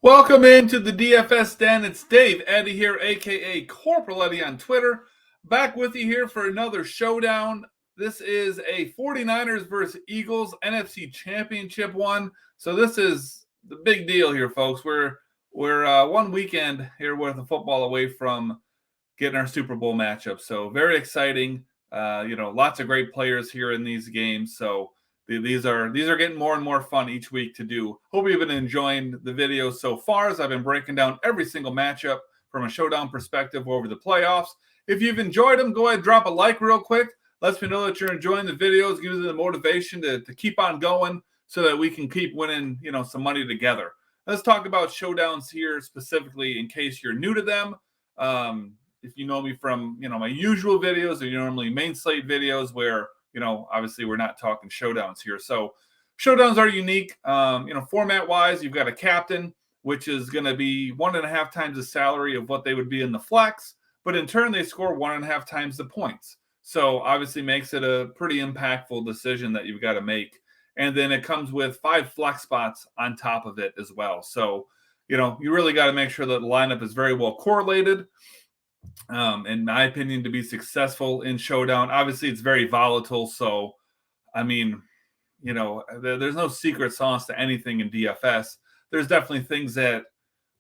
Welcome into the DFS Den. It's Dave Eddy here, aka Corporal Eddy on Twitter. Back with you here for another showdown. This is a 49ers versus Eagles NFC Championship one. So this is the big deal here, folks. We're one weekend here worth of football away from getting our Super Bowl matchup. So very exciting. Lots of great players here in these games. So these are getting more and more fun each week to do. Hope you've been enjoying the videos so far as I've been breaking down every single matchup from a showdown perspective over the playoffs. If you've enjoyed them, go ahead and drop a like real quick. Lets me know that you're enjoying the videos, gives me the motivation to keep on going so that we can keep winning, some money together. Let's talk about showdowns here specifically in case you're new to them. If you know me from, my usual videos or normally main slate videos where obviously we're not talking showdowns here. So showdowns are unique. Format wise, you've got a captain, which is going to be 1.5 times the salary of what they would be in the flex, but in turn, they score 1.5 times the points. So obviously makes it a pretty impactful decision that you've got to make. And then it comes with 5 flex spots on top of it as well. So, you really got to make sure that the lineup is very well correlated. In my opinion, to be successful in showdown. Obviously, it's very volatile. So, there's no secret sauce to anything in DFS. There's definitely things that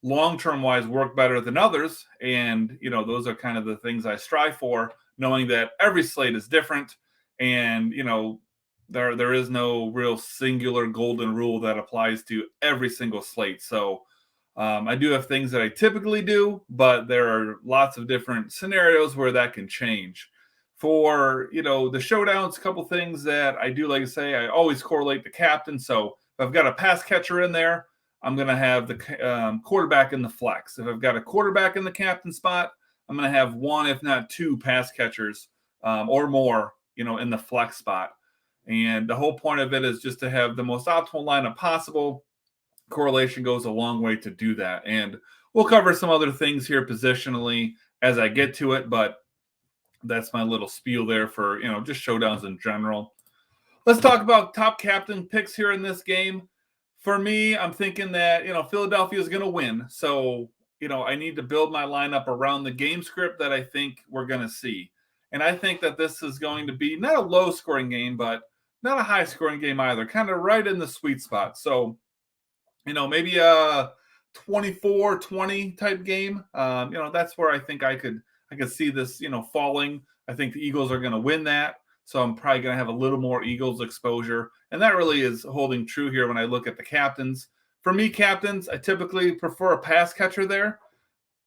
long-term wise work better than others. And, those are kind of the things I strive for, knowing that every slate is different. And, there is no real singular golden rule that applies to every single slate. So, I do have things that I typically do, but there are lots of different scenarios where that can change. For, the showdowns, a couple things that I do, like I say, I always correlate the captain. So if I've got a pass catcher in there, I'm going to have the quarterback in the flex. If I've got a quarterback in the captain spot, I'm going to have 1, if not 2 pass catchers or more, in the flex spot. And the whole point of it is just to have the most optimal lineup possible. Correlation goes a long way to do that. And we'll cover some other things here positionally as I get to it, but that's my little spiel there for, just showdowns in general. Let's talk about top captain picks here in this game. For me, I'm thinking that, Philadelphia is going to win. So, I need to build my lineup around the game script that I think we're going to see. And I think that this is going to be not a low scoring game, but not a high scoring game either, kind of right in the sweet spot. So, maybe a 24-20 type game. That's where I think I could see this, falling. I think the Eagles are going to win that. So I'm probably going to have a little more Eagles exposure. And that really is holding true here when I look at the captains. For me, captains, I typically prefer a pass catcher there.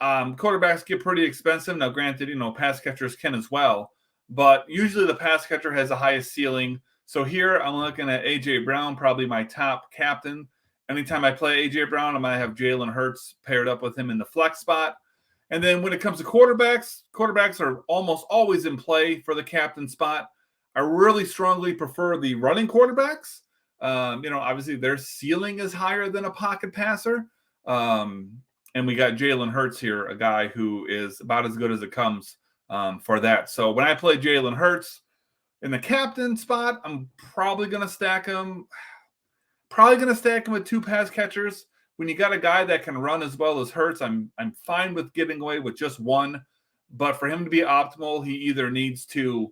Quarterbacks get pretty expensive. Now, granted, pass catchers can as well. But usually the pass catcher has the highest ceiling. So here I'm looking at A.J. Brown, probably my top captain. Anytime I play A.J. Brown, I'm going to have Jalen Hurts paired up with him in the flex spot. And then when it comes to quarterbacks are almost always in play for the captain spot. I really strongly prefer the running quarterbacks. Obviously their ceiling is higher than a pocket passer. And we got Jalen Hurts here, a guy who is about as good as it comes for that. So when I play Jalen Hurts in the captain spot, I'm probably going to stack him. With 2 pass catchers. When you got a guy that can run as well as Hurts, I'm fine with getting away with just 1. But for him to be optimal, he either needs to,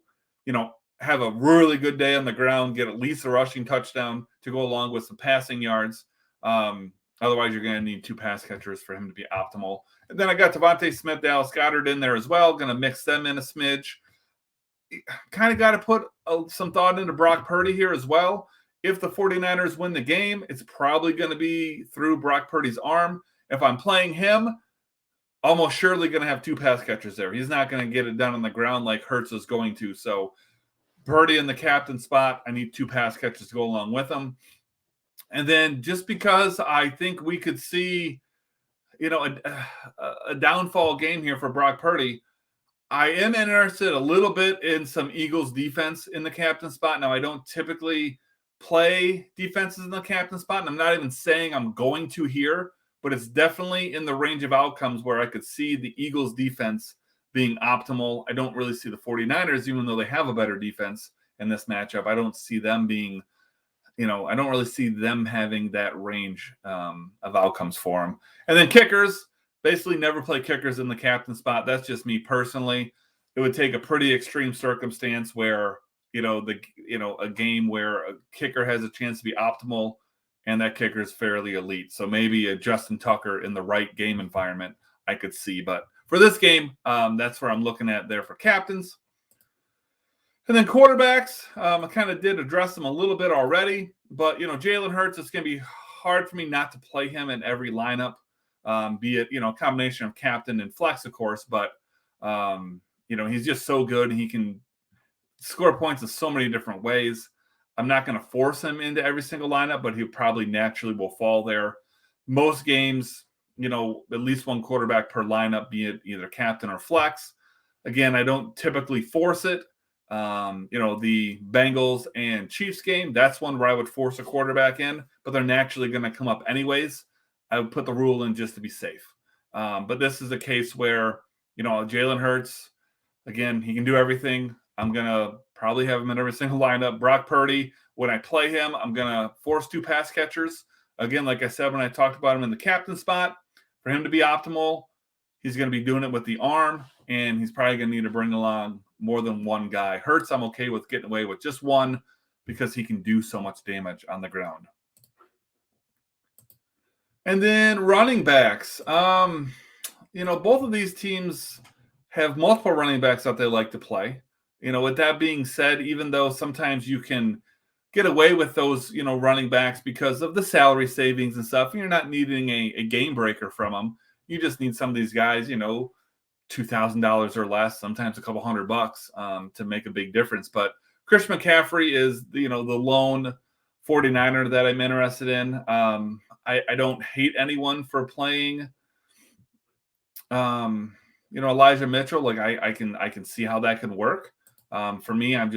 have a really good day on the ground, get at least a rushing touchdown to go along with some passing yards. Otherwise, you're going to need 2 pass catchers for him to be optimal. And then I got Devontae Smith, Dallas Goedert in there as well. Going to mix them in a smidge. Kind of got to put some thought into Brock Purdy here as well. If the 49ers win the game, it's probably going to be through Brock Purdy's arm. If I'm playing him, almost surely going to have 2 pass catchers there. He's not going to get it done on the ground like Hurts is going to. So Purdy in the captain spot, I need 2 pass catchers to go along with him. And then just because I think we could see, a downfall game here for Brock Purdy, I am interested a little bit in some Eagles defense in the captain spot. Now, I don't typically play defenses in the captain spot, and I'm not even saying I'm going to here, but it's definitely in the range of outcomes where I could see the Eagles defense being optimal. I don't really see the 49ers, even though they have a better defense in this matchup. I don't see them being I don't really see them having that range of outcomes for them. And then kickers, basically never play kickers in the captain spot. That's just me personally. It would take a pretty extreme circumstance where, a game where a kicker has a chance to be optimal and that kicker is fairly elite. So maybe a Justin Tucker in the right game environment I could see. But for this game, that's where I'm looking at there for captains. And then quarterbacks, I kind of did address them a little bit already, but Jalen Hurts, it's going to be hard for me not to play him in every lineup, be it a combination of captain and flex, of course. But he's just so good, and he can score points in so many different ways. I'm not going to force him into every single lineup, but he probably naturally will fall there. Most games, at least one quarterback per lineup, be it either captain or flex. Again, I don't typically force it. The Bengals and Chiefs game, that's one where I would force a quarterback in, but they're naturally going to come up anyways. I would put the rule in just to be safe. But this is a case where, Jalen Hurts, again, he can do everything. I'm going to probably have him in every single lineup. Brock Purdy, when I play him, I'm going to force 2 pass catchers. Again, like I said, when I talked about him in the captain spot, for him to be optimal, he's going to be doing it with the arm, and he's probably going to need to bring along more than one guy. Hurts, I'm okay with getting away with just one because he can do so much damage on the ground. And then running backs. Both of these teams have multiple running backs that they like to play. With that being said, even though sometimes you can get away with those, running backs because of the salary savings and stuff, you're not needing a game breaker from them. You just need some of these guys, $2,000 or less, sometimes a couple $100 to make a big difference. But Christian McCaffrey is, the lone 49er that I'm interested in. I don't hate anyone for playing, Elijah Mitchell. Like I can see how that can work. For me, I'm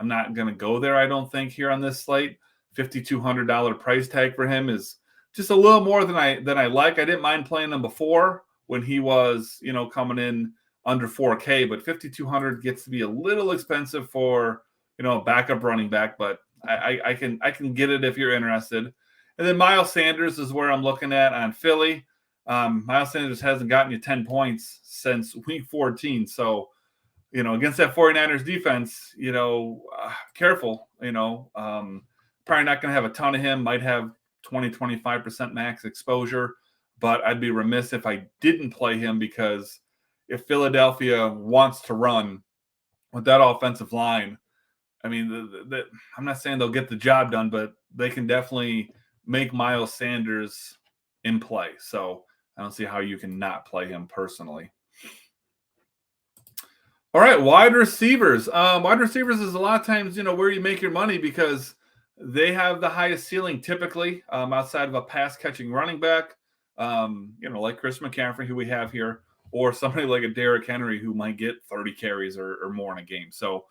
not going to go there. I don't think here on this slate. $5,200 price tag for him is just a little more than I like. I didn't mind playing him before when he was, coming in under 4K, but 5,200 gets to be a little expensive for, a backup running back, but I can get it if you're interested. And then Miles Sanders is where I'm looking at on Philly. Miles Sanders hasn't gotten you 10 points since week 14. So, against that 49ers defense, careful, probably not going to have a ton of him, might have 20-25% max exposure, but I'd be remiss if I didn't play him because if Philadelphia wants to run with that offensive line, I mean, I'm not saying they'll get the job done, but they can definitely make Miles Sanders in play. So I don't see how you can not play him personally. All right, wide receivers. Wide receivers is a lot of times, where you make your money because they have the highest ceiling typically outside of a pass-catching running back, like Chris McCaffrey, who we have here, or somebody like a Derrick Henry who might get 30 carries or more in a game. So,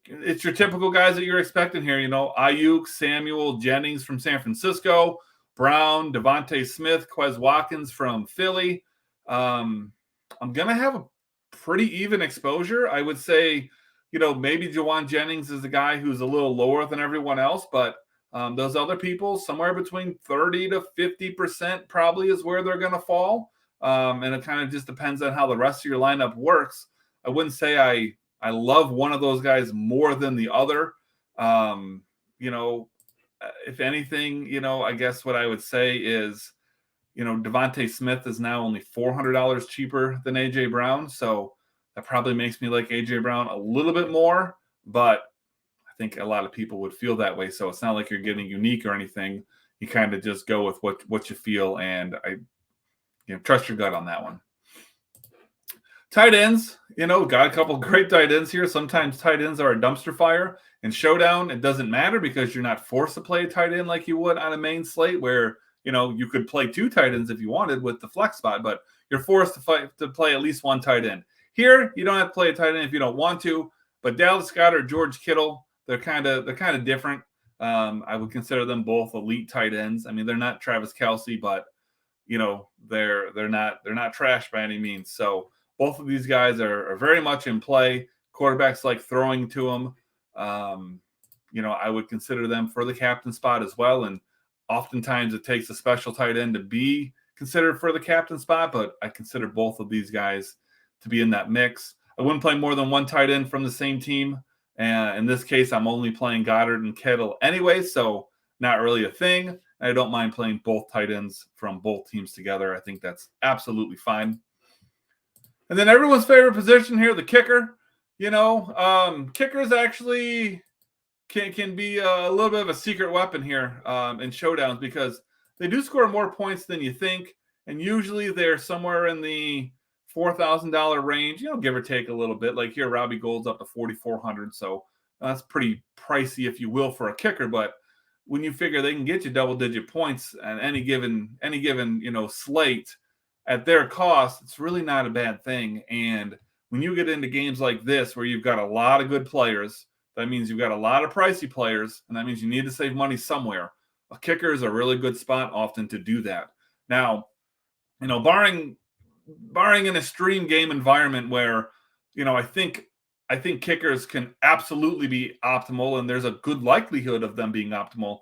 it's your typical guys that you're expecting here. Ayuk, Samuel, Jennings from San Francisco, Brown, Devontae Smith, Quez Watkins from Philly. I'm going to have a pretty even exposure. I would say, maybe Jawan Jennings is the guy who's a little lower than everyone else, but those other people, somewhere between 30 to 50% probably is where they're going to fall. And it kind of just depends on how the rest of your lineup works. I wouldn't say I love one of those guys more than the other. If anything, I guess what I would say is, Devontae Smith is now only $400 cheaper than A.J. Brown. So that probably makes me like A.J. Brown a little bit more, but I think a lot of people would feel that way. So it's not like you're getting unique or anything. You kind of just go with what you feel, and I trust your gut on that one. Tight ends, got a couple great tight ends here. Sometimes tight ends are a dumpster fire. In Showdown, it doesn't matter because you're not forced to play a tight end like you would on a main slate where, you could play 2 tight ends if you wanted with the flex spot, but you're forced to play at least one tight end. Here, you don't have to play a tight end if you don't want to, but Dallas Goedert, George Kittle, they're kind of different. I would consider them both elite tight ends. I mean, they're not Travis Kelce, but they're not trash by any means. So both of these guys are very much in play. Quarterbacks like throwing to them. I would consider them for the captain spot as well. And oftentimes it takes a special tight end to be considered for the captain spot, but I consider both of these guys to be in that mix. I wouldn't play more than one tight end from the same team. And in this case, I'm only playing Goddard and Kittle anyway, so not really a thing. I don't mind playing both tight ends from both teams together. I think that's absolutely fine. And then everyone's favorite position here, the kicker. Kickers actually can be a little bit of a secret weapon here in showdowns because they do score more points than you think. And usually they're somewhere in the $4,000 range, give or take a little bit. Like here, Robbie Gould's up to $4,400. So that's pretty pricey, if you will, for a kicker. But when you figure they can get you double-digit points at any given slate at their cost, it's really not a bad thing. And when you get into games like this where you've got a lot of good players, that means you've got a lot of pricey players, and that means you need to save money somewhere. A kicker is a really good spot often to do that. Now, barring an extreme game environment where, I think kickers can absolutely be optimal, and there's a good likelihood of them being optimal,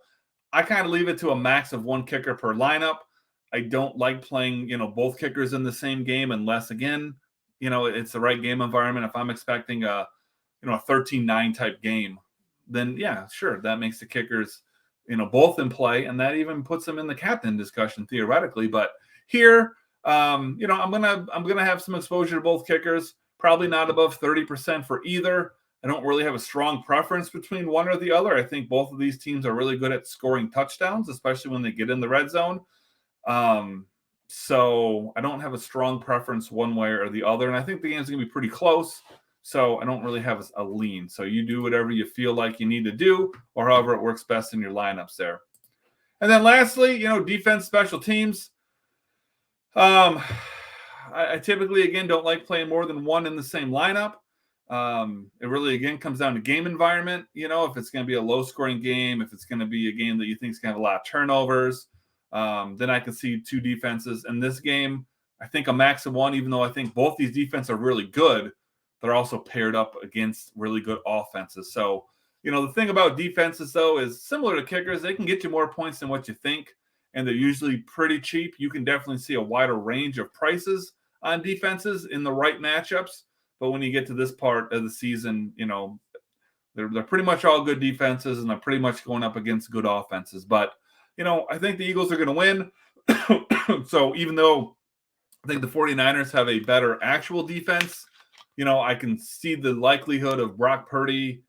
I kind of leave it to a max of one kicker per lineup. I don't like playing, both kickers in the same game unless, again, it's the right game environment. If I'm expecting a 13-9 type game, then yeah, sure, that makes the kickers, both in play, and that even puts them in the captain discussion theoretically. But here, I'm gonna have some exposure to both kickers, probably not above 30% for either. I don't really have a strong preference between one or the other. I think both of these teams are really good at scoring touchdowns, especially when they get in the red zone. So I don't have a strong preference one way or the other, and I think the game's gonna be pretty close. So I don't really have a lean. So you do whatever you feel like you need to do, or however it works best in your lineups there. And then lastly, defense, special teams. I typically, again, don't like playing more than one in the same lineup. It really, again, comes down to game environment. If it's going to be a low-scoring game, if it's going to be a game that you think is going to have a lot of turnovers, then I can see two defenses. In this game, I think a max of one, even though I think both these defenses are really good, they're also paired up against really good offenses. So, the thing about defenses, though, is similar to kickers. They can get you more points than what you think, and they're usually pretty cheap. You can definitely see a wider range of prices on defenses in the right matchups. But when you get to this part of the season, they're pretty much all good defenses, and they're pretty much going up against good offenses. But, I think the Eagles are going to win. So even though I think the 49ers have a better actual defense, I can see the likelihood of Brock Purdy,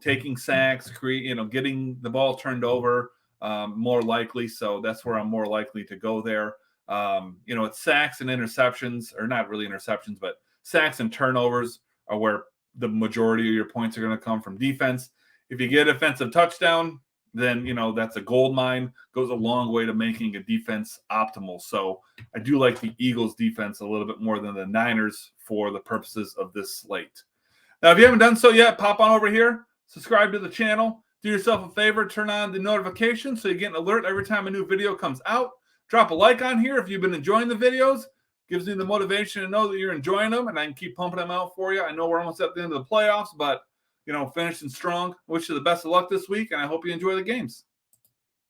taking sacks, getting the ball turned over more likely. So that's where I'm more likely to go there. It's sacks and interceptions, or not really interceptions, but sacks and turnovers are where the majority of your points are going to come from defense. If you get a defensive touchdown, then, that's a gold mine, goes a long way to making a defense optimal. So I do like the Eagles defense a little bit more than the Niners for the purposes of this slate. Now, if you haven't done so yet, pop on over here, subscribe to the channel, do yourself a favor, turn on the notifications so you get an alert every time a new video comes out. Drop a like on here if you've been enjoying the videos. Gives me the motivation to know that you're enjoying them, and I can keep pumping them out for you. I know we're almost at the end of the playoffs, but, finishing strong. Wish you the best of luck this week, and I hope you enjoy the games.